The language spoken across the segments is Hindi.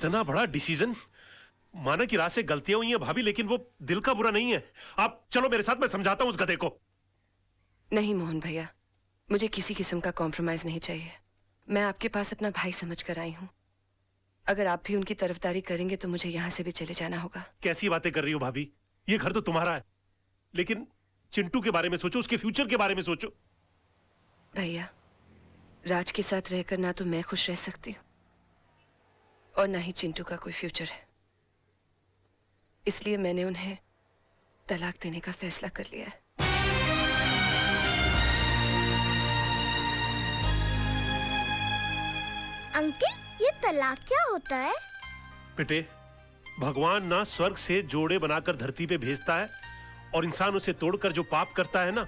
इतना बड़ा डिसीजन। माना कि रात से गलतियां हुई हैं भाभी, लेकिन वो दिल का बुरा नहीं है। आप चलो मेरे साथ, मैं समझाता हूँ उस गधे को। नहीं मोहन भैया, मुझे किसी किस्म का कॉम्प्रोमाइज नहीं चाहिए। मैं आपके पास अपना भाई समझ कर आई हूँ। अगर आप भी उनकी तरफदारी करेंगे तो मुझे यहाँ से भी चले जाना होगा। कैसी बातें कर रही हो भाभी, ये घर तो तुम्हारा है, लेकिन चिंटू के बारे में सोचो, उसके फ्यूचर के बारे में सोचो। भैया, राज के साथ रहकर ना तो मैं खुश रह सकती हूँ और ना ही चिंटू का कोई फ्यूचर है। इसलिए मैंने उन्हें तलाक देने का फैसला कर लिया है। अंकल, ये तलाक क्या होता है? बेटे, भगवान ना स्वर्ग से जोड़े बनाकर धरती पे भेजता है और इंसान उसे तोड़कर जो पाप करता है ना,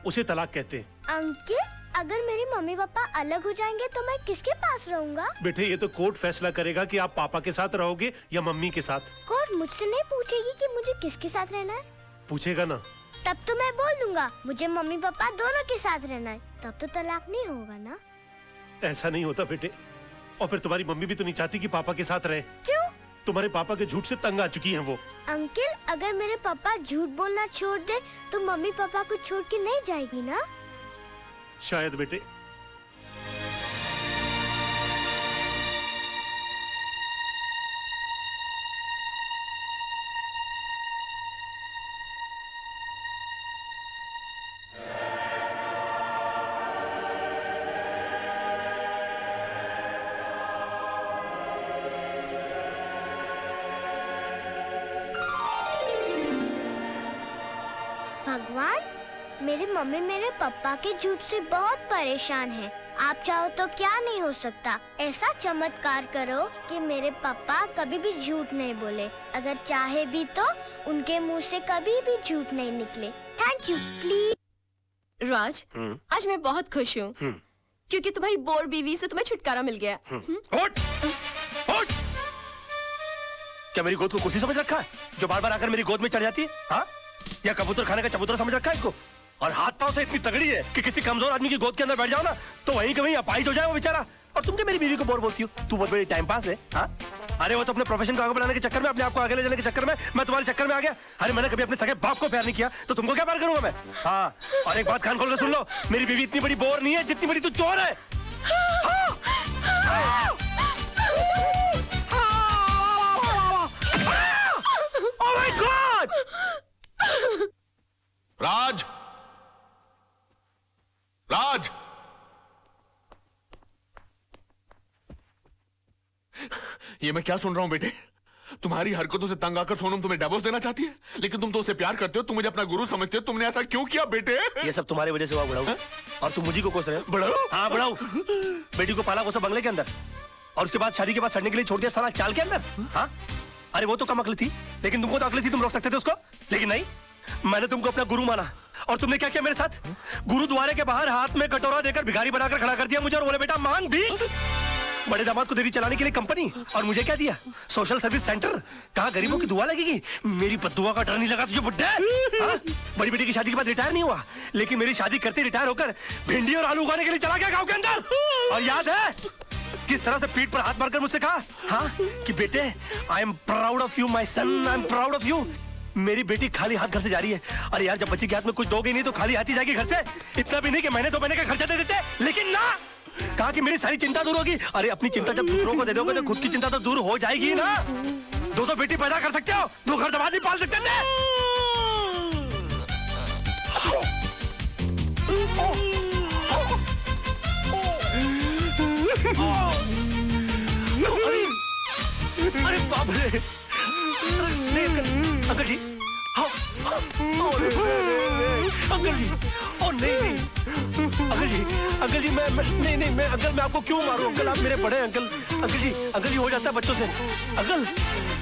उसे तलाक कहते हैं। अंकल, अगर मेरे मम्मी पापा अलग हो जाएंगे तो मैं किसके पास रहूंगा? बेटे, ये तो कोर्ट फैसला करेगा कि आप पापा के साथ रहोगे या मम्मी के साथ। कोर्ट मुझसे नहीं पूछेगी कि मुझे किसके साथ रहना है? पूछेगा ना। तब तो मैं बोल दूंगा मुझे मम्मी पापा दोनों के साथ रहना है। तब तो तलाक नहीं होगा ना? ऐसा नहीं होता बेटे, और फिर तुम्हारी मम्मी भी तो नहीं चाहती कि पापा के साथ रहे। क्यों? तुम्हारे पापा के झूठ से तंग आ चुकी हैं वो। अंकल, अगर मेरे पापा झूठ बोलना छोड़ दे तो मम्मी पापा को छोड़ के नहीं जाएगी ना? शायद बेटे। भगवान, मेरी मम्मी मेरे पापा के झूठ से बहुत परेशान है। आप चाहो तो क्या नहीं हो सकता। ऐसा चमत्कार करो कि मेरे पापा कभी भी झूठ नहीं बोले। अगर चाहे भी तो उनके मुंह से कभी भी झूठ नहीं निकले। Thank you, please. राज, आज मैं बहुत खुश हूँ क्योंकि तुम्हारी बोर बीवी से तुम्हें छुटकारा मिल गया। उठ! उठ! क्या मेरी गोद को कुर्सी समझ रखा है जो बार बार आकर मेरी गोद में चढ़ जाती है? हाँ? या कबूतर खाने का चबूतरा समझ रखा है इसको? और हाथ पांव से इतनी तगड़ी है कि किसी कमजोर आदमी की गोद के अंदर बैठ जाओ ना तो वहीं के वहीं अपाहिज हो जाए वो बेचारा। और तुम क्या मेरी बीवी को बोर बोलती हो? तू बहुत बड़ी टाइम पास है। हाँ? अरे वो तो अपने प्रोफेशन को आगे बढ़ाने के चक्कर में, अपने आप को आगे ले जाने के चक्कर में मैं तुम्हारे चक्कर में आ गया। अरे मैंने कभी अपने सगे बाप को प्यार नहीं किया तो तुमको क्या प्यार करूंगा मैं? हाँ, और एक बात कान खोल कर सुन लो, मेरी बीवी इतनी बड़ी बोर नहीं है जितनी बड़ी तू चोर है। Oh my God! राज! राज! ये मैं क्या सुन रहा हूं बेटे? तुम्हारी हरकतों से तंग आकर सोनम तुम्हें डिवोर्स देना चाहती है, लेकिन तुम तो उसे प्यार करते हो, तुम मुझे अपना गुरु समझते हो। तुमने ऐसा क्यों किया बेटे? ये सब तुम्हारी वजह से हुआ बड़ाऊ। और तुम मुझे को कोस रहे हो? बड़ाऊ? हाँ बड़ाऊ। बेटी को पाला कोसा बंगले के अंदर और उसके बाद शादी के बाद सड़ने के लिए छोड़ दिया साला चाल के अंदर। हाँ? अरे वो तो कम अकली थी, लेकिन तुमको तो अकली थी, तुम रोक सकते थे उसको। लेकिन नहीं, मैंने तुमको अपना गुरु माना और तुमने क्या किया मेरे साथ? गुरुद्वारे के बाहर हाथ में कटोरा देकर भिखारी बनाकर खड़ा कर दिया मुझे और बोले बेटा मांग भीख। बड़े दामाद को देवी चलाने के लिए कंपनी, और मुझे क्या दिया? Social service centre. कहा गरीबों की दुआ लगेगी? मेरी बद्दुआ का डर नहीं लगा तुझे बुड्ढे? हाँ? बड़ी बेटी की शादी के बाद रिटायर नहीं हुआ, लेकिन मेरी शादी करते रिटायर होकर भिंडी और आलू उगाने के लिए चला गया गाँव के अंदर। और याद है किस तरह से पीठ पर हाथ मारकर मुझसे कहा, हाँ, कि बेटे I am proud of you my son, I am proud of you. मेरी बेटी खाली हाथ घर से जा रही है। अरे यार, जब बच्ची के हाथ में कुछ दोगे नहीं तो खाली हाथ ही जाएगी घर से। इतना भी नहीं कि महीने 2 महीने का खर्चा दे देते, लेकिन ना, कहा कि मेरी सारी चिंता दूर होगी। अरे अपनी चिंता जब दूसरों को दे दोगे तो खुद की चिंता तो दूर हो जाएगी ना। 2 बेटी पैदा कर सकते हो, 2 घर दमाद नहीं पाल सकते ना। अरे बाप रे! अंकल जी, अंकल जी, ओ नहीं, अंकल जी, मैं नहीं, मैं अंकल, मैं आपको क्यों मारूं अंकल? आप मेरे बड़े अंकल जी हो जाता है बच्चों से।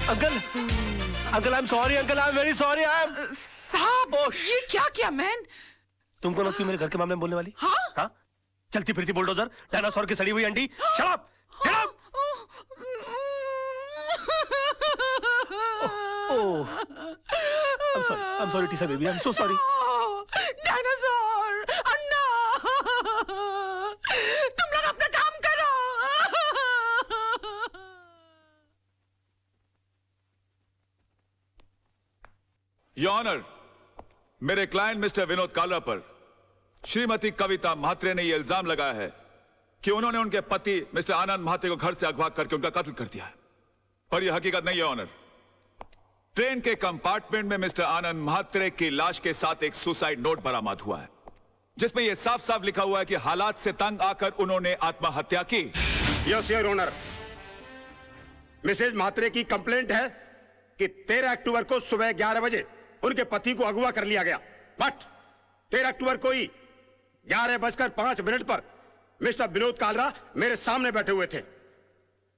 Uncle I am sorry uncle, I am very sorry. I am साहब, ये क्या किया मैन? तुम कौन होती हो मेरे घर के मामले में बोलने वाली? हाँ? चलती फिरती बुलडोजर, डायनासोर की सड़ी हुई अंडी। Shut up! Get out! Oh, I'm sorry, Tisa baby. I'm so sorry. Dinosaur, Anna, तुम लोग अपना काम करो। योर ऑनर, मेरे क्लाइंट मिस्टर विनोद कालरा पर श्रीमती कविता म्हात्रे ने यह इल्जाम लगाया है कि उन्होंने उनके पति मिस्टर आनंद म्हात्रे को घर से अगवा करके उनका कत्ल कर दिया है। पर यह हकीकत नहीं है ऑनर। ट्रेन के कंपार्टमेंट में मिस्टर आनंद म्हात्रे की लाश के साथ एक सुसाइड नोट बरामद हुआ है, जिसमें यह साफ साफ लिखा हुआ है कि हालात से तंग आकर उन्होंने आत्महत्या की। Yes your honour, Mrs Mhatre की कंप्लेंट है कि 13 अक्टूबर को सुबह 11 बजे उनके पति को अगवा कर लिया गया। बट 13 अक्टूबर को ही 11:05 पर मिस्टर विनोद कालरा मेरे सामने बैठे हुए थे।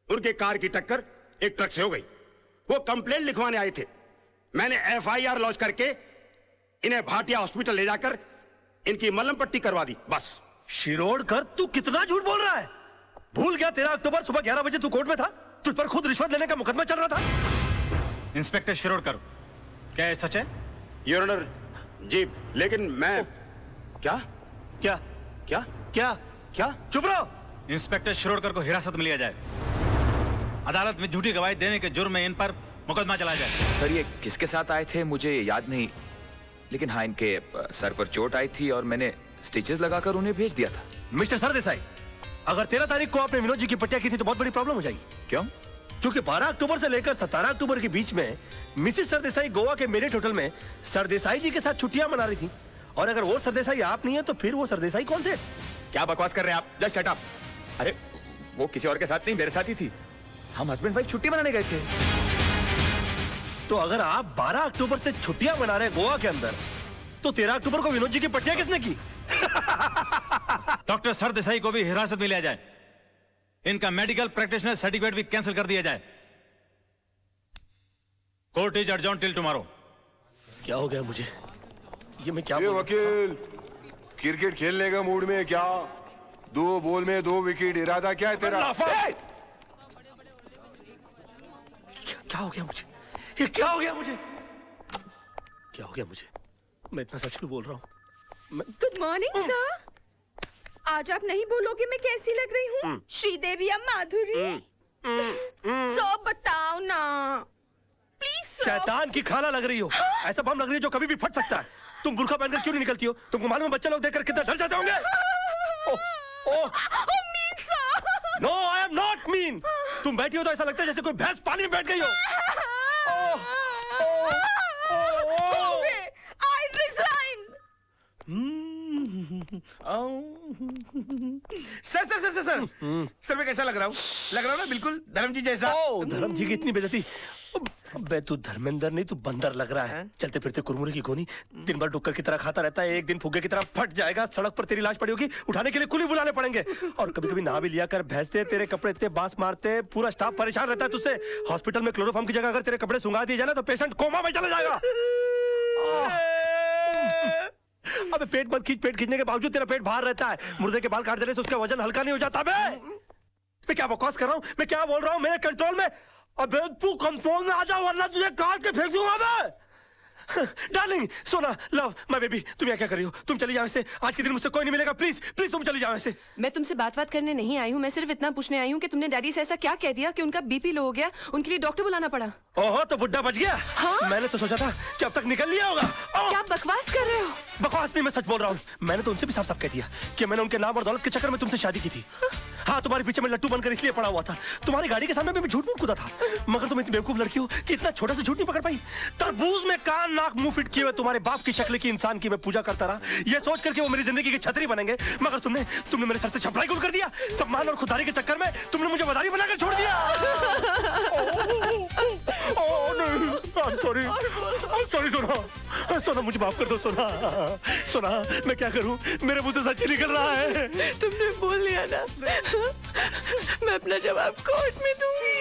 उनके कार की टक्कर एक ट्रक से हो गई। वो कंप्लेंट लिखवाने आए थे। मैंने एफआईआर लॉन्च करके इन्हें भाटिया हॉस्पिटल ले जाकर इनकी मलहम पट्टी करवा दी। बस। शिरोडकर, तू कितना झूठ बोल रहा है? भूल गया 13 अक्टूबर सुबह 11 बजे तू कोर्ट में था? तुझ पर खुद रिश्वत लेने का मुकदमा चल रहा था। इंस्पेक्टर शिरोडकर, क्या ये सच है? योर ऑनर जी, लेकिन मैं क्या क्या क्या क्या क्या? चुप रहो। इंस्पेक्टर शिरोडकर को हिरासत में लिया जाए। अदालत में झूठी गवाही देने के जुर्म में इन पर मुकदमा चलाया जाए। सर, ये किसके साथ आए थे मुझे याद नहीं, लेकिन हाँ, इनके सर पर चोट आई थी और मैंने स्टिचेस लगाकर उन्हें भेज दिया था। मिस्टर सरदेसाई, अगर 13 तारीख को आपने विनोद जी की पट्टिया की थी तो बहुत बड़ी प्रॉब्लम हो जाएगी। क्यों? क्योंकि 12 अक्टूबर से लेकर 17 अक्टूबर के बीच में मिसेस सरदेसाई गोवा के मेरिट होटल में सरदेसाई जी के साथ छुट्टियां मना रही थी। और अगर वो सरदेसाई आप नहीं है तो फिर वो सरदेसाई कौन थे? क्या बकवास कर रहे हैं आप? Just shut up. अरे वो किसी और के साथ नहीं, मेरे साथ ही थी। हम हस्बैंड वाइफ छुट्टी मनाने गए थे। तो अगर आप 12 अक्टूबर से छुट्टियां मना रहे हैं गोवा के अंदर, तो 13 अक्टूबर को विनोद जी की पट्टियां किसने की? डॉक्टर सरदेसाई को भी हिरासत में लिया जाए। इनका मेडिकल प्रैक्टिशनर सर्टिफिकेट भी कैंसिल कर दिया जाए। Court is adjourned till tomorrow. क्या हो गया मुझे? ये मैं क्या वकील, क्रिकेट खेलने का मूड में है क्या? 2 बॉल में 2 विकेट, इरादा क्या है तेरा? क्या हो गया मुझे? ये क्या हो गया मुझे? क्या हो गया मुझे? मैं इतना सच क्यों बोल रहा हूँ? Good morning sir. आज आप नहीं बोलोगे मैं कैसी लग रही हूँ? श्रीदेवी या माधुरी? सब बताओ ना प्लीज। शैतान की खाना लग रही हो। ऐसा बम लग रही है जो कभी भी फट सकता है। तुम बुर्का पहनकर क्यों नहीं निकलती हो? तुमको मालूम है बच्चे लोग देखकर कितना डर जाते होंगे? No, I am not mean. तुम बैठी हो तो ऐसा लगता है जैसे कोई भैंस पानी में बैठ गई हो। I resign. सर मैं कैसा लग रहा हूँ? लग रहा हूँ ना बिल्कुल धर्म जी जैसा। धर्म जी की इतनी बेइज्जती। अबे तू धर्मेंद्र नहीं, तू बंदर लग रहा है। चलते फिरते कुरमुरे की गोनी, दिन भर डुक्कर की तरह खाता रहता है। एक दिन फुग्गे की तरह फट जाएगा। सड़क पर तेरी लाश पड़ी होगी, उठाने के लिए कुली बुलाने पड़ेंगे। और कभी कभी नहा भी लिया कर। भैंसे तेरे कपड़े इतने बांस मारते, पूरा स्टाफ परेशान रहता है तुझसे। हॉस्पिटल में क्लोरोफॉर्म की जगह अगर तेरे कपड़े सुंगा दिए जाए ना तो पेशेंट कोमा में चला जाएगा। अबे पेट मत खींच। पेट खींचने के बावजूद तेरा पेट बाहर रहता है। मुर्दे के बाल काट देने से उसका वजन हल्का नहीं हो जाता। मैं क्या बकवास कर रहा हूँ? मैं क्या बोल रहा हूँ? मेरे कंट्रोल में। अबे तू कंट्रोल में आ जा वरना तुझे काट के फेंक दूंगा मैं। डार्लिंग, सोना, लव, माय बेबी, तुम यहाँ क्या कर रही हो? तुम चली जाओ ऐसे। आज के दिन मुझसे कोई नहीं मिलेगा। प्लीज प्लीज तुम चली जाओ ऐसे। मैं तुमसे बात करने नहीं आई हूँ। मैं सिर्फ इतना पूछने आई हूँ कि तुमने डैडी से ऐसा क्या कह दिया कि उनका बीपी लो हो गया, उनके लिए डॉक्टर बुलाना पड़ा? ओहो, तो बुड्ढा बच गया। हाँ? मैंने तो सोचा था कि अब तक निकल लिया होगा। क्या बकवास कर रहे हो? बकवास नहीं, मैं सच बोल रहा हूँ। मैंने तो उनसे भी साफ साफ कह दिया कि मैंने उनके नाम और दौलत के चक्कर में तुमसे शादी की थी। हाँ, तुम्हारे पीछे मैं लट्टू बनकर इसलिए पड़ा हुआ था। तुम्हारी गाड़ी के सामने मैं झूठ मूठ कूदा था। मगर तुम इतनी बेवकूफ लड़की हो कि इतना छोटा सा झूठ नहीं पकड़ पाई। तरबूज में कान नाक मुंह फिट किए हुए तुम्हारे बाप की शक्ल की इंसान की मैं पूजा करता रहा, ये सोच करके वो मेरी जिंदगी की छतरी बनेंगे। मगर तुमने मेरे सर से छपराई गुल कर दिया। सम्मान और खुदारी के चक्कर में तुमने मुझे मदारी बनाकर छोड़ दिया। सॉरी सोना, मुझे माफ कर दो सोना, मैं क्या करूं? मेरे मुंह से सच ही निकल रहा है। तुमने बोल लिया ना, मैं अपना जवाब कोर्ट में दूंगी।